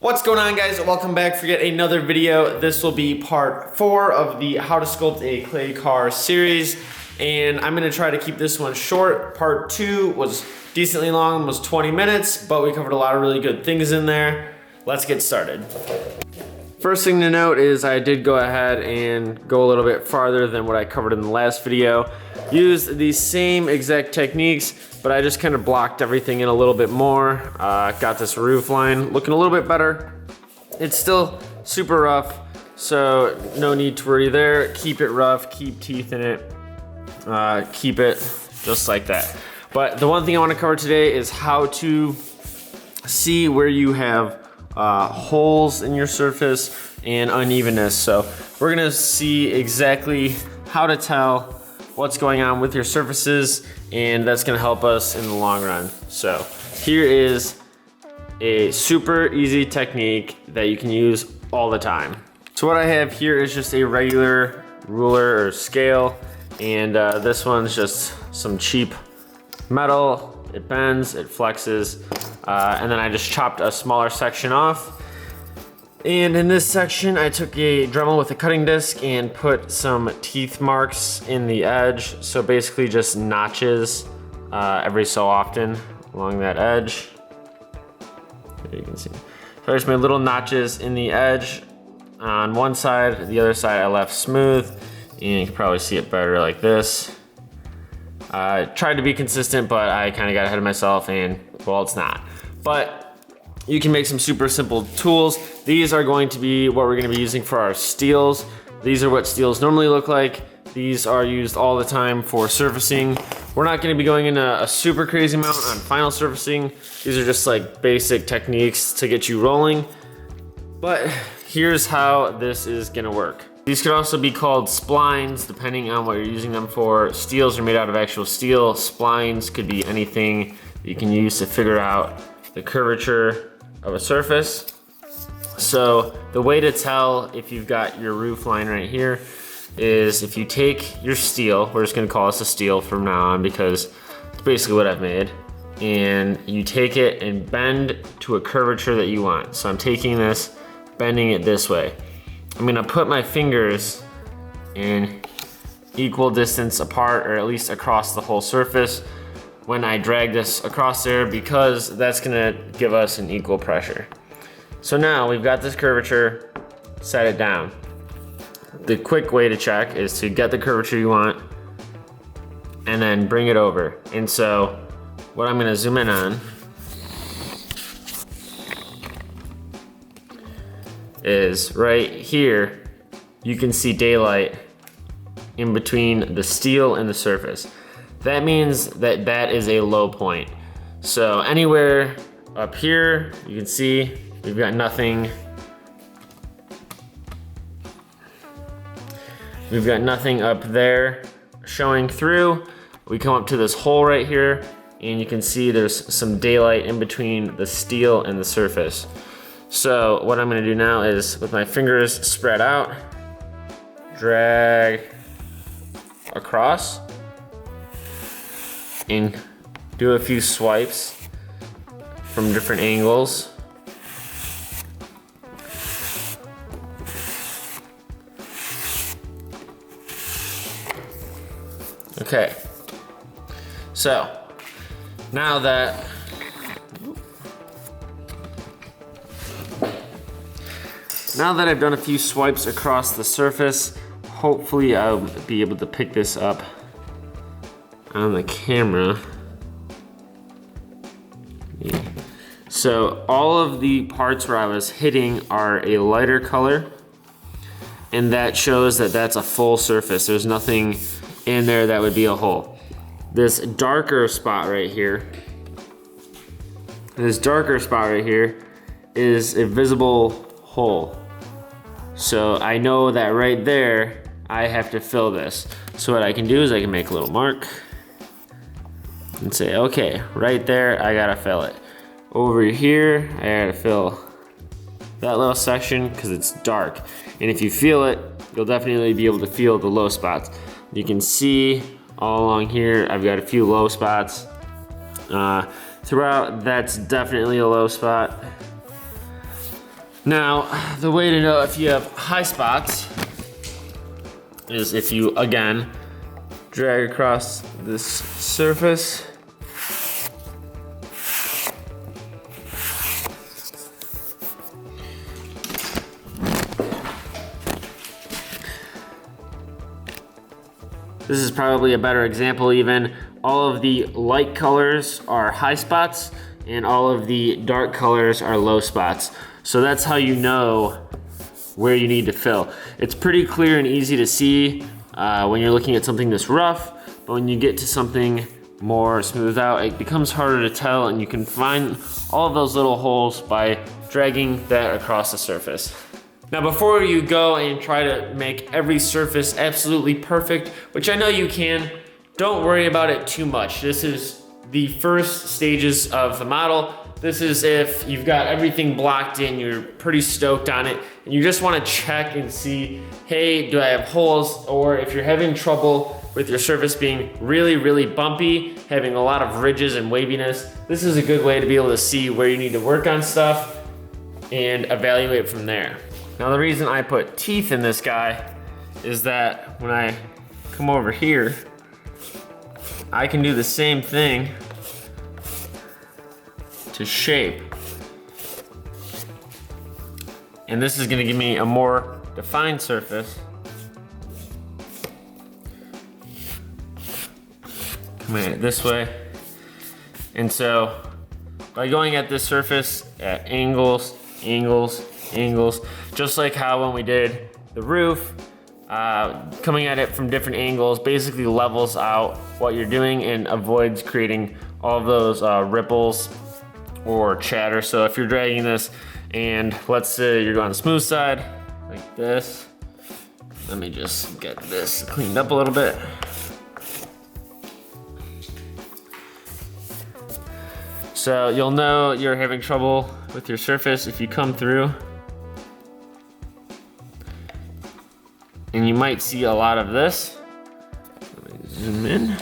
What's going on, guys? Welcome back for yet another video. This will be part 4 of the How to Sculpt a Clay Car series, and I'm gonna try to keep this one short. Part 2 was decently long, was 20 minutes, but we covered a lot of really good things in there. Let's get started. First thing to note is I did go ahead and go a little bit farther than what I covered in the last video. Used these same exact techniques, but I just kind of blocked everything in a little bit more. Got this roof line looking a little bit better. It's still super rough, so no need to worry there. Keep it rough, keep teeth in it, keep it just like that. But the one thing I want to cover today is how to see where you have holes in your surface and unevenness. So we're gonna see exactly how to tell what's going on with your surfaces, and that's gonna help us in the long run. So here is a super easy technique that you can use all the time. So what I have here is just a regular ruler or scale, and this one's just some cheap metal. It bends, it flexes, and then I just chopped a smaller section off. And in this section, I took a Dremel with a cutting disc and put some teeth marks in the edge. So basically just notches every so often along that edge. There you can see. So I just made little notches in the edge on one side. The other side I left smooth, and you can probably see it better like this. I tried to be consistent, but I kind of got ahead of myself, and well, it's not. But you can make some super simple tools. These are going to be what we're going to be using for our steels. These are what steels normally look like. These are used all the time for surfacing. We're not going to be going into a super crazy amount on final surfacing. These are just like basic techniques to get you rolling. But here's how this is going to work. These could also be called splines, depending on what you're using them for. Steels are made out of actual steel. Splines could be anything that you can use to figure out the curvature of a surface. So the way to tell if you've got your roof line right here is if you take your steel, we're just gonna call this a steel from now on because it's basically what I've made, and you take it and bend to a curvature that you want. So I'm taking this, bending it this way. I'm gonna put my fingers in equal distance apart, or at least across the whole surface when I drag this across there, because that's gonna give us an equal pressure. So now we've got this curvature, set it down. The quick way to check is to get the curvature you want and then bring it over. And so what I'm gonna zoom in on is right here, you can see daylight in between the steel and the surface. That means that that is a low point. So anywhere up here, you can see we've got nothing. We've got nothing up there showing through. We come up to this hole right here, and you can see there's some daylight in between the steel and the surface. So what I'm gonna do now is, with my fingers spread out, drag across and do a few swipes from different angles. Okay, so now that I've done a few swipes across the surface, hopefully I'll be able to pick this up on the camera. Yeah. So all of the parts where I was hitting are a lighter color, and that shows that that's a full surface. There's nothing in there that would be a hole. This darker spot right here, is a visible hole. So I know that right there, I have to fill this. So what I can do is I can make a little mark and say, okay, right there, I gotta fill it. Over here, I gotta fill that little section because it's dark. And if you feel it, you'll definitely be able to feel the low spots. You can see all along here, I've got a few low spots. Throughout, that's definitely a low spot. Now, the way to know if you have high spots is if you, again, drag across this surface. This is probably a better example even. All of the light colors are high spots and all of the dark colors are low spots. So that's how you know where you need to fill. It's pretty clear and easy to see when you're looking at something this rough, but when you get to something more smoothed out, it becomes harder to tell, and you can find all of those little holes by dragging that across the surface. Now, before you go and try to make every surface absolutely perfect, which I know you can, don't worry about it too much. This is the first stages of the model. This is if you've got everything blocked in, you're pretty stoked on it, and you just wanna check and see, hey, do I have holes? Or if you're having trouble with your surface being really, really bumpy, having a lot of ridges and waviness, this is a good way to be able to see where you need to work on stuff and evaluate from there. Now, the reason I put teeth in this guy is that when I come over here, I can do the same thing to shape. And this is gonna give me a more defined surface. Come at it this way. And so by going at this surface at angles, just like how when we did the roof, coming at it from different angles basically levels out what you're doing and avoids creating all of those ripples or chatter. So if you're dragging this and let's say you're on the smooth side like this, let me just get this cleaned up a little bit. So you'll know you're having trouble with your surface if you come through. And you might see a lot of this. Let me zoom in.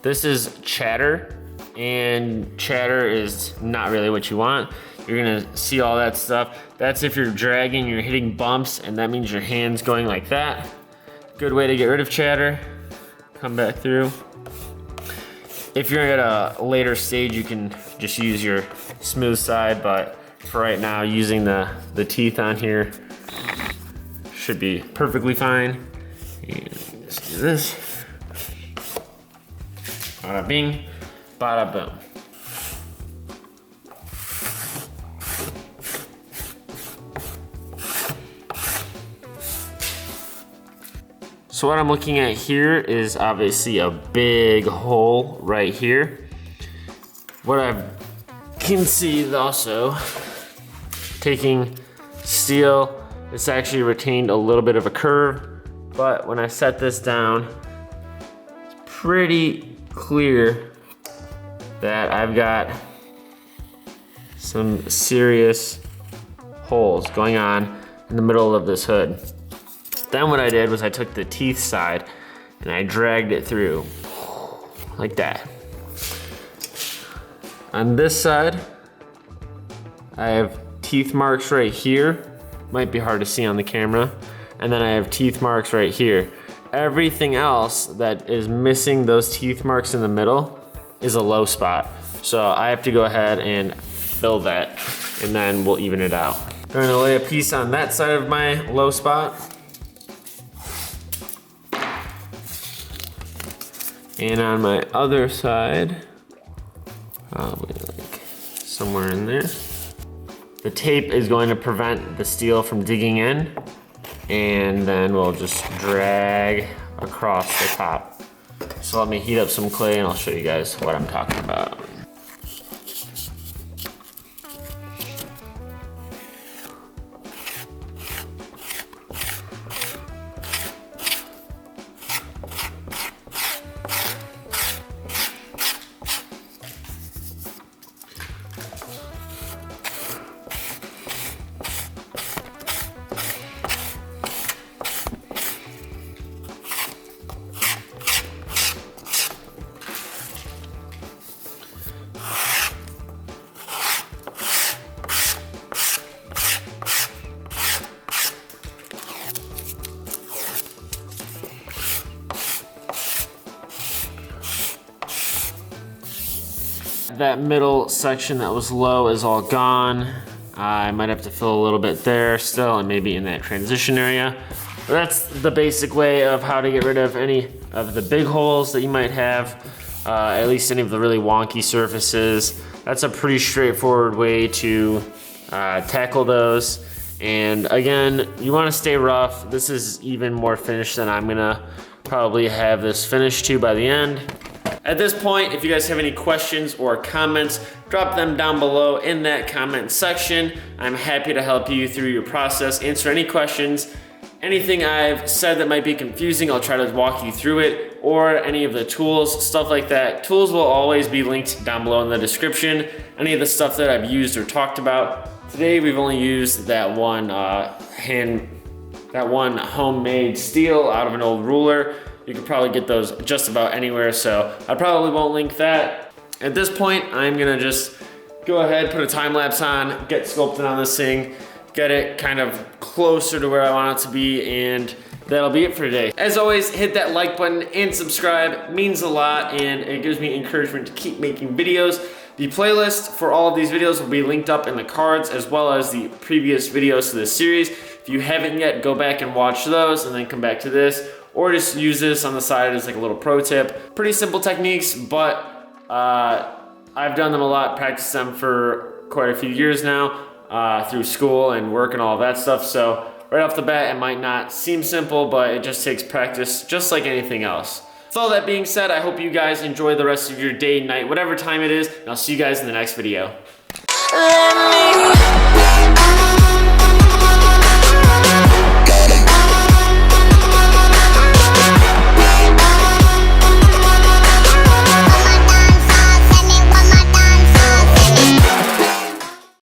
This is chatter, and chatter is not really what you want. You're gonna see all that stuff. That's if you're dragging, you're hitting bumps, and that means your hand's going like that. Good way to get rid of chatter. Come back through. If you're at a later stage, you can just use your smooth side, but for right now, using the teeth on here should be perfectly fine. And just do this. Bada bing, bada boom. So what I'm looking at here is obviously a big hole right here. What I can see also, taking steel, it's actually retained a little bit of a curve, but when I set this down, it's pretty clear that I've got some serious holes going on in the middle of this hood. Then what I did was I took the teeth side and I dragged it through like that. On this side, I have teeth marks right here. Might be hard to see on the camera. And then I have teeth marks right here. Everything else that is missing those teeth marks in the middle is a low spot. So I have to go ahead and fill that, and then we'll even it out. I'm gonna lay a piece on that side of my low spot. And on my other side, probably like somewhere in there. The tape is going to prevent the steel from digging in, and then we'll just drag across the top. So let me heat up some clay and I'll show you guys what I'm talking about. that middle section that was low is all gone. I might have to fill a little bit there still, and maybe in that transition area. But that's the basic way of how to get rid of any of the big holes that you might have, at least any of the really wonky surfaces. That's a pretty straightforward way to tackle those. And again, you want to stay rough. This is even more finished than I'm gonna probably have this finished to by the end. At this point, if you guys have any questions or comments, drop them down below in that comment section. I'm happy to help you through your process, answer any questions. Anything I've said that might be confusing, I'll try to walk you through it, or any of the tools, stuff like that. Tools will always be linked down below in the description. Any of the stuff that I've used or talked about. Today we've only used that one homemade steel out of an old ruler. You could probably get those just about anywhere, so I probably won't link that. At this point, I'm gonna just go ahead, put a time lapse on, get sculpting on this thing, get it kind of closer to where I want it to be, and that'll be it for today. As always, hit that like button and subscribe. It means a lot, and it gives me encouragement to keep making videos. The playlist for all of these videos will be linked up in the cards, as well as the previous videos to this series. If you haven't yet, go back and watch those, and then come back to this, or just use this on the side as like a little pro tip. Pretty simple techniques, but I've done them a lot, practiced them for quite a few years now, through school and work and all of that stuff. So right off the bat, it might not seem simple, but it just takes practice, just like anything else. With all that being said, I hope you guys enjoy the rest of your day, night, whatever time it is, and I'll see you guys in the next video.